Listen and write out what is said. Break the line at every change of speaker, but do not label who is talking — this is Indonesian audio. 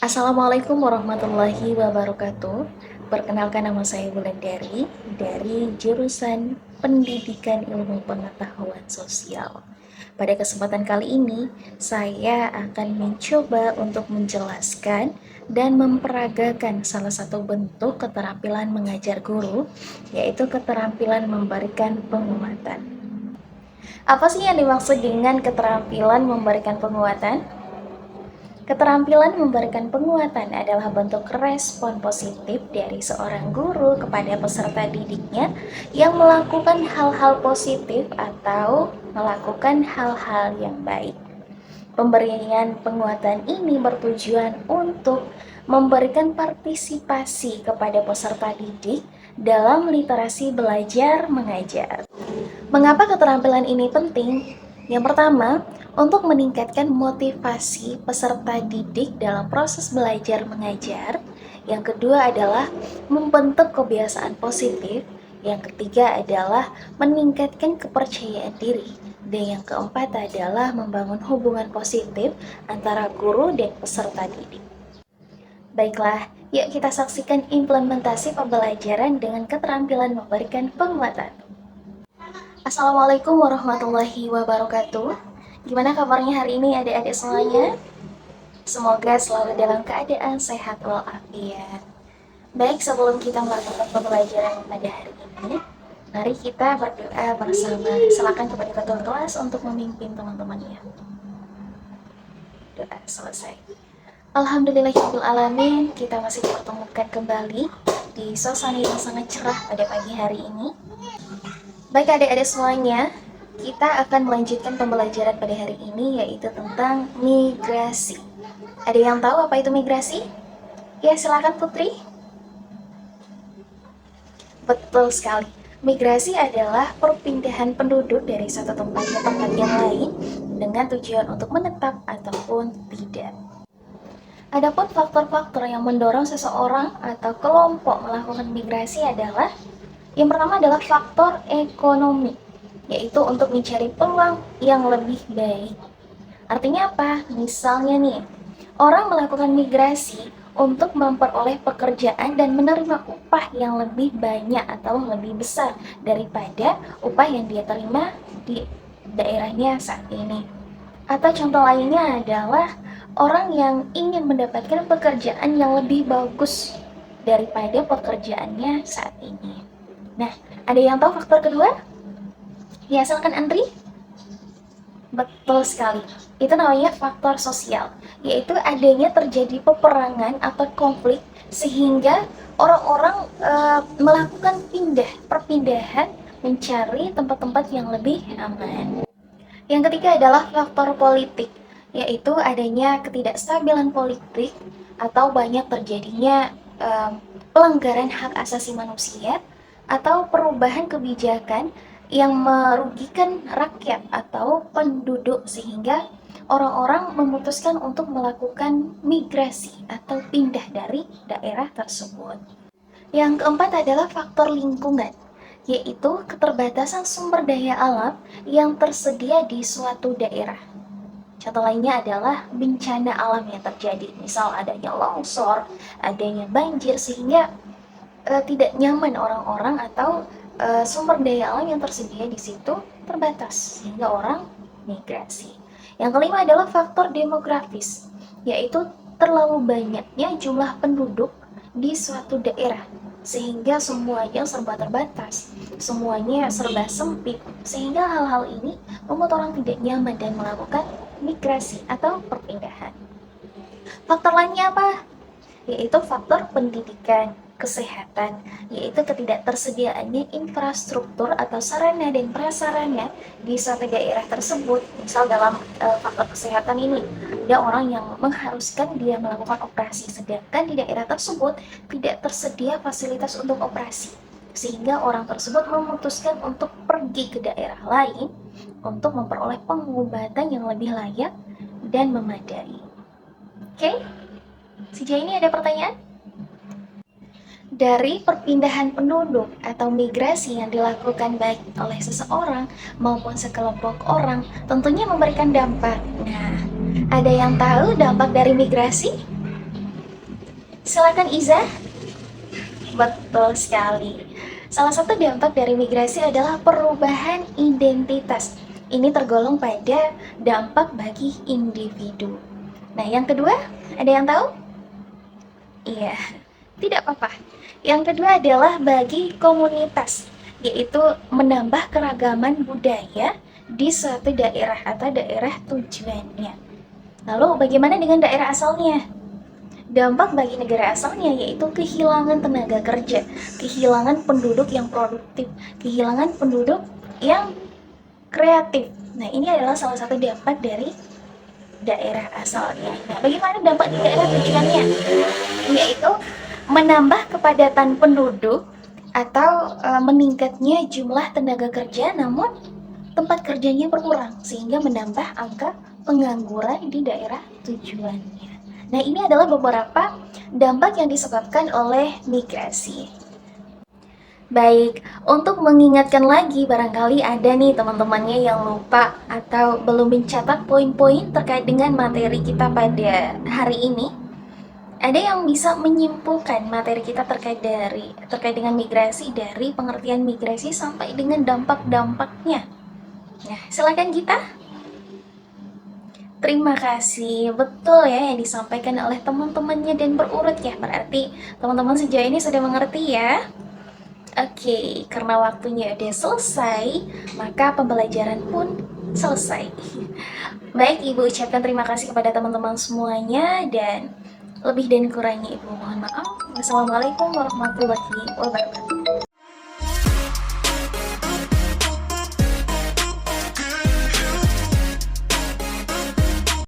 Assalamualaikum warahmatullahi wabarakatuh. Perkenalkan, nama saya Wulandari dari jurusan Pendidikan Ilmu Pengetahuan Sosial. Pada kesempatan kali ini, saya akan mencoba untuk menjelaskan dan memperagakan salah satu bentuk keterampilan mengajar guru, yaitu keterampilan memberikan penguatan. Apa sih yang dimaksud dengan keterampilan memberikan penguatan? Keterampilan memberikan penguatan adalah bentuk respon positif dari seorang guru kepada peserta didiknya yang melakukan hal-hal positif atau melakukan hal-hal yang baik. Pemberian penguatan ini bertujuan untuk memberikan partisipasi kepada peserta didik dalam literasi belajar mengajar. Mengapa keterampilan ini penting? Yang pertama, untuk meningkatkan motivasi peserta didik dalam proses belajar mengajar. Yang kedua adalah membentuk kebiasaan positif. Yang ketiga adalah meningkatkan kepercayaan diri. Dan yang keempat adalah membangun hubungan positif antara guru dan peserta didik. Baiklah, yuk kita saksikan implementasi pembelajaran dengan keterampilan memberikan penguatan. Assalamualaikum warahmatullahi wabarakatuh. Gimana kabarnya hari ini adik-adik semuanya? Semoga selalu dalam keadaan sehat walafiat. Baik, sebelum kita melakukan pembelajaran pada hari ini, mari kita berdoa bersama. Silakan kepada ketua kelas untuk memimpin teman-temannya. Doa selesai. Alhamdulillahirrahmanirrahim, kita masih dipertemukan kembali di suasana yang sangat cerah pada pagi hari ini. Baik adik-adik semuanya, kita akan melanjutkan pembelajaran pada hari ini, yaitu tentang migrasi. Ada yang tahu apa itu migrasi? Ya, silakan Putri. Betul sekali. Migrasi adalah perpindahan penduduk dari satu tempat ke tempat yang lain dengan tujuan untuk menetap ataupun tidak. Adapun faktor-faktor yang mendorong seseorang atau kelompok melakukan migrasi adalah yang pertama adalah faktor ekonomi, yaitu untuk mencari peluang yang lebih baik. Artinya apa? Misalnya nih, orang melakukan migrasi untuk memperoleh pekerjaan dan menerima upah yang lebih banyak atau lebih besar daripada upah yang dia terima di daerahnya saat ini. Atau contoh lainnya adalah orang yang ingin mendapatkan pekerjaan yang lebih bagus daripada pekerjaannya saat ini. Nah, ada yang tahu faktor kedua? Ya, silakan Andri. Betul sekali. Itu namanya faktor sosial, yaitu adanya terjadi peperangan atau konflik sehingga orang-orang melakukan perpindahan mencari tempat-tempat yang lebih aman. Yang ketiga adalah faktor politik, yaitu adanya ketidakstabilan politik atau banyak terjadinya pelanggaran hak asasi manusia atau perubahan kebijakan yang merugikan rakyat atau penduduk sehingga orang-orang memutuskan untuk melakukan migrasi atau pindah dari daerah tersebut. Yang keempat adalah faktor lingkungan, yaitu keterbatasan sumber daya alam yang tersedia di suatu daerah. Contoh lainnya adalah bencana alam yang terjadi, misal adanya longsor, adanya banjir, sehingga tidak nyaman orang-orang atau sumber daya alam yang tersedia di situ terbatas sehingga orang migrasi. Yang kelima adalah faktor demografis, yaitu terlalu banyaknya jumlah penduduk di suatu daerah sehingga semuanya serba terbatas, semuanya serba sempit, sehingga hal-hal ini membuat orang tidak nyaman dan melakukan migrasi atau perpindahan. Faktor lainnya apa? Yaitu faktor pendidikan, kesehatan, yaitu ketidaktersediaannya infrastruktur atau sarana dan prasarana di suatu daerah tersebut. Misal dalam faktor kesehatan ini, ada orang yang mengharuskan dia melakukan operasi, sedangkan di daerah tersebut tidak tersedia fasilitas untuk operasi, sehingga orang tersebut memutuskan untuk pergi ke daerah lain untuk memperoleh pengobatan yang lebih layak dan memadai. Oke? Sejauh ini ada pertanyaan? Dari perpindahan penduduk atau migrasi yang dilakukan baik oleh seseorang maupun sekelompok orang tentunya memberikan dampak. Nah, ada yang tahu dampak dari migrasi? Silakan Iza. Betul sekali. Salah satu dampak dari migrasi adalah perubahan identitas. Ini tergolong pada dampak bagi individu. Nah, yang kedua, ada yang tahu? Iya, tidak apa-apa. Yang kedua adalah bagi komunitas, yaitu menambah keragaman budaya di suatu daerah atau daerah tujuannya. Lalu bagaimana dengan daerah asalnya? Dampak bagi negara asalnya yaitu kehilangan tenaga kerja, kehilangan penduduk yang produktif, kehilangan penduduk yang kreatif. Nah, ini adalah salah satu dampak dari daerah asalnya. Nah, bagaimana dampak di daerah tujuannya? Yaitu menambah kepadatan penduduk atau meningkatnya jumlah tenaga kerja, namun tempat kerjanya berkurang sehingga menambah angka pengangguran di daerah tujuannya. Nah, ini adalah beberapa dampak yang disebabkan oleh migrasi. Baik, untuk mengingatkan lagi barangkali ada nih teman-temannya yang lupa atau belum mencatat poin-poin terkait dengan materi kita pada hari ini. Ada yang bisa menyimpulkan materi kita terkait dengan migrasi dari pengertian migrasi sampai dengan dampak-dampaknya. Nah, silakan kita. Terima kasih, betul ya yang disampaikan oleh teman-temannya dan berurut ya. Berarti teman-teman sejauh ini sudah mengerti ya. Oke, karena waktunya udah selesai, maka pembelajaran pun selesai. Baik, Ibu ucapkan terima kasih kepada teman-teman semuanya dan lebih dan kurangnya Ibu mohon maaf. Wassalamualaikum warahmatullahi wabarakatuh.